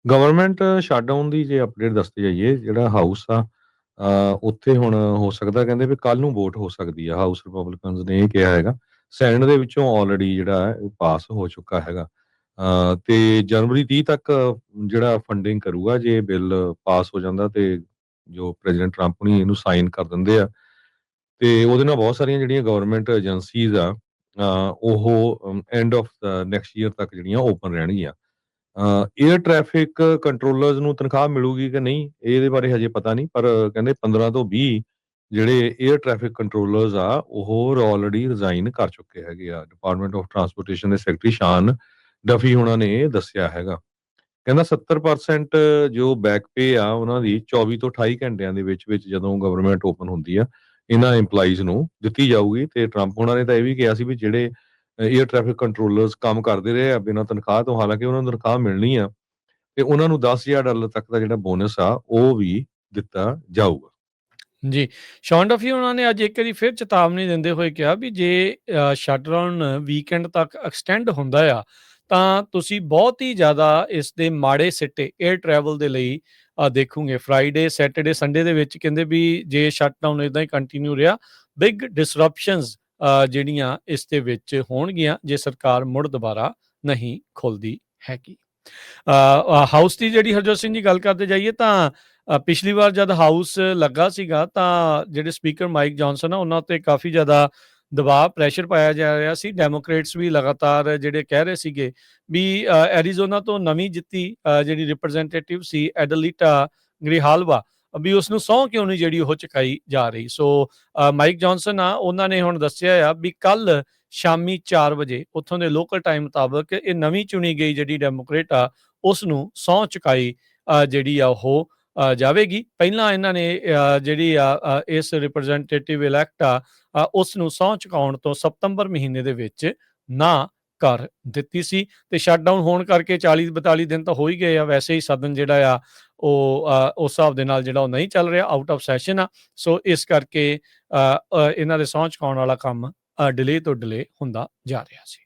Government shutdown ਦੀ ਜੇ update ਦੱਸਦੇ ਜਾਈਏ, ਜਿਹੜਾ ਹਾਊਸ ਆ ਉੱਥੇ ਹੁਣ ਹੋ ਸਕਦਾ ਕਹਿੰਦੇ ਵੀ ਕੱਲ੍ਹ ਨੂੰ ਵੋਟ ਹੋ ਸਕਦੀ ਆ। ਹਾਊਸ ਰਿਪਬਲਿਕਨਸ ਨੇ ਇਹ ਕਿਹਾ ਹੈਗਾ। ਸੈਨੇਟ ਦੇ ਵਿੱਚੋਂ ਆਲਰੇਡੀ ਜਿਹੜਾ ਹੈ ਉਹ ਪਾਸ ਹੋ ਚੁੱਕਾ ਹੈਗਾ। ਤੇ ਜਨਵਰੀ 30 ਤੱਕ ਜਿਹੜਾ ਫੰਡਿੰਗ ਕਰੂਗਾ ਜੇ ਬਿੱਲ ਪਾਸ ਹੋ ਜਾਂਦਾ ਤੇ ਜੋ ਪ੍ਰੈਜ਼ੀਡੈਂਟ ਟਰੰਪ ਹੁਣੀ ਇਹਨੂੰ ਸਾਈਨ ਕਰ ਦਿੰਦੇ ਆ ਤੇ ਉਹਦੇ ਨਾਲ ਬਹੁਤ ਸਾਰੀਆਂ ਜਿਹੜੀਆਂ ਗਵਰਨਮੈਂਟ ਏਜੰਸੀਜ਼ ਆ ਉਹ ਐਂਡ ਆਫ ਨੈਕਸਟ ਈਅਰ ਤੱਕ ਜਿਹੜੀਆਂ ਓਪਨ ਰਹਿਣਗੀਆਂ। ਏਅਰ ਟ੍ਰੈਫਿਕ ਕੰਟਰੋਲਰਸ ਨੂੰ ਤਨਖਾਹ ਮਿਲੂਗੀ ਕਿ ਨਹੀਂ ਇਹਦੇ ਬਾਰੇ ਹਜੇ ਪਤਾ ਨਹੀਂ, ਪਰ ਕਹਿੰਦੇ 15 ਤੋਂ 20 ਜਿਹੜੇ ਏਅਰ ਟ੍ਰੈਫਿਕ ਕੰਟਰੋਲਰਸ ਆ ਉਹ ਆਲਰੇਡੀ ਰਿਜ਼ਾਈਨ ਕਰ ਚੁੱਕੇ ਹੈਗੇ ਆ। ਡਿਪਾਰਟਮੈਂਟ ਆਫ ਟਰਾਂਸਪੋਰਟੇਸ਼ਨ ਦੇ ਸੈਕਟਰੀ ਸ਼ਾਨ ਡਫੀ ਉਹਨਾਂ ਨੇ ਇਹ ਦੱਸਿਆ ਹੈਗਾ। ਕਹਿੰਦਾ 70% ਜੋ ਬੈਕ ਪੇ ਆ ਉਹਨਾਂ ਦੀ 24 ਤੋਂ 28 ਘੰਟਿਆਂ ਦੇ ਵਿੱਚ ਜਦੋਂ ਗਵਰਨਮੈਂਟ ਓਪਨ ਹੁੰਦੀ ਆ ਇਹਨਾਂ EMPLOYEES ਨੂੰ ਦਿੱਤੀ ਜਾਊਗੀ। ਤੇ ਟਰੰਪ ਉਹਨਾਂ ਨੇ ਤਾਂ ਇਹ ਵੀ ਕਿਹਾ ਸੀ ਵੀ ਜਿਹੜੇ ਏਅਰ ਟ੍ਰੈਫਿਕ ਕੰਟਰੋਲਰਸ ਕੰਮ ਕਰਦੇ ਰਹੇ ਆ ਬਿਨਾਂ ਤਨਖਾਹ ਤੋਂ, ਹਾਲਾਂਕਿ ਉਹਨਾਂ ਨੂੰ ਤਨਖਾਹ ਮਿਲਣੀ ਆ ਤੇ ਉਹਨਾਂ ਨੂੰ $10,000 ਤੱਕ ਦਾ ਜਿਹੜਾ ਬੋਨਸ ਆ ਉਹ ਵੀ ਦਿੱਤਾ ਜਾਊਗਾ। ਜੀ, ਸ਼ੌਨ ਡਫੀ ਉਹਨਾਂ ਨੇ ਅੱਜ ਇੱਕ ਵਾਰੀ ਫਿਰ ਚੇਤਾਵਨੀ ਦਿੰਦੇ ਹੋਏ ਕਿਹਾ ਵੀ ਜੇ ਸ਼ਟਡਾਊਨ ਵੀਕਐਂਡ ਤੱਕ ਐਕਸਟੈਂਡ ਹੁੰਦਾ ਆ ਤਾਂ ਤੁਸੀਂ ਬਹੁਤ ਹੀ ਜ਼ਿਆਦਾ ਇਸ ਦੇ ਮਾੜੇ ਸਿੱਟੇ ਏਅਰ ਟਰੈਵਲ ਦੇ ਲਈ ਦੇਖੋਗੇ। ਫਰਾਈਡੇ, ਸੈਟਰਡੇ, ਸੰਡੇ ਦੇ ਵਿੱਚ ਕਹਿੰਦੇ ਵੀ ਜੇ ਸ਼ਟਡਾਊਨ ਇਦਾਂ ਹੀ ਕੰਟੀਨਿਊ ਰਿਹਾ, ਬਿਗ ਡਿਸਰਪਸ਼ਨਸ ਜਿਹੜੀਆਂ ਇਸ ਦੇ ਵਿੱਚ ਹੋਣਗੀਆਂ ਜੇ ਸਰਕਾਰ ਮੁੜ ਦੁਬਾਰਾ ਨਹੀਂ ਖੁੱਲ੍ਹਦੀ ਹੈਗੀ। ਹਾਊਸ ਦੀ ਜਿਹੜੀ ਹਰਜੋਤ ਸਿੰਘ ਜੀ ਗੱਲ ਕਰਦੇ ਜਾਈਏ ਤਾਂ ਪਿਛਲੀ ਵਾਰ ਜਦ ਹਾਊਸ ਲੱਗਾ ਸੀਗਾ ਤਾਂ ਜਿਹੜੇ ਸਪੀਕਰ ਮਾਈਕ ਜੌਨਸਨ ਆ ਉਹਨਾਂ 'ਤੇ ਕਾਫੀ ਜ਼ਿਆਦਾ ਦਬਾਅ, ਪ੍ਰੈਸ਼ਰ ਪਾਇਆ ਜਾ ਰਿਹਾ ਸੀ। ਡੈਮੋਕ੍ਰੇਟਸ ਵੀ ਲਗਾਤਾਰ ਜਿਹੜੇ ਕਹਿ ਰਹੇ ਸੀਗੇ ਵੀ ਐਰੀਜ਼ੋਨਾ ਤੋਂ ਨਵੀਂ ਜਿੱਤੀ ਜਿਹੜੀ ਰਿਪਰੈਜ਼ੈਂਟੇਟਿਵ ਸੀ ਐਡਲੀਟਾ ਗ੍ਰਿਹਾਲਵਾ ਵੀ ਉਸਨੂੰ ਸਹੁੰ ਕਿਉਂ ਨਹੀਂ ਜਿਹੜੀ ਉਹ ਚੁਕਾਈ ਜਾ ਰਹੀ। ਸੋ ਮਾਈਕ ਜੌਨਸਨ ਆ ਉਹਨਾਂ ਨੇ ਹੁਣ ਦੱਸਿਆ ਆ ਵੀ ਕੱਲ੍ਹ ਸ਼ਾਮੀ 4 ਵਜੇ ਉੱਥੋਂ ਦੇ ਲੋਕਲ ਟਾਈਮ ਮੁਤਾਬਕ ਇਹ ਨਵੀਂ ਚੁਣੀ ਗਈ ਜਿਹੜੀ ਡੈਮੋਕ੍ਰੇਟ ਆ ਉਸ ਨੂੰ ਸਹੁੰ ਚੁਕਾਈ ਜਿਹੜੀ ਆ ਉਹ ਜਾਵੇਗੀ। ਪਹਿਲਾਂ ਇਹਨਾਂ ਨੇ ਜਿਹੜੀ ਇਸ ਰਿਪਰੈਜ਼ੈਂਟੇਟਿਵ ਇਲੈਕਟ ਆ ਉਸ ਨੂੰ ਸਹੁੰ ਚੁਕਾਉਣ ਤੋਂ ਸਤੰਬਰ ਮਹੀਨੇ ਦੇ ਵਿੱਚ ਨਾ ਕਰ ਦਿੱਤੀ ਸੀ ਤੇ ਸ਼ਟਡਾਊਨ ਹੋਣ ਕਰਕੇ 40-42 ਦਿਨ ਤਾਂ ਹੋ ਹੀ ਗਏ ਆ। ਵੈਸੇ ਹੀ ਸਦਨ ਜਿਹੜਾ ਆ ਉਹ ਉਸ ਹਿਸਾਬ ਦੇ ਨਾਲ ਜਿਹੜਾ ਉਹ ਨਹੀਂ ਚੱਲ ਰਿਹਾ, ਆਊਟ ਆਫ ਸੈਸ਼ਨ ਆ। ਸੋ ਇਸ ਕਰਕੇ ਇਹਨਾਂ ਦੇ ਸਹੁੰ ਚੁਕਾਉਣ ਵਾਲਾ ਕੰਮ ਡਿਲੇ ਤੋਂ ਡਿਲੇ ਹੁੰਦਾ ਜਾ ਰਿਹਾ ਸੀ।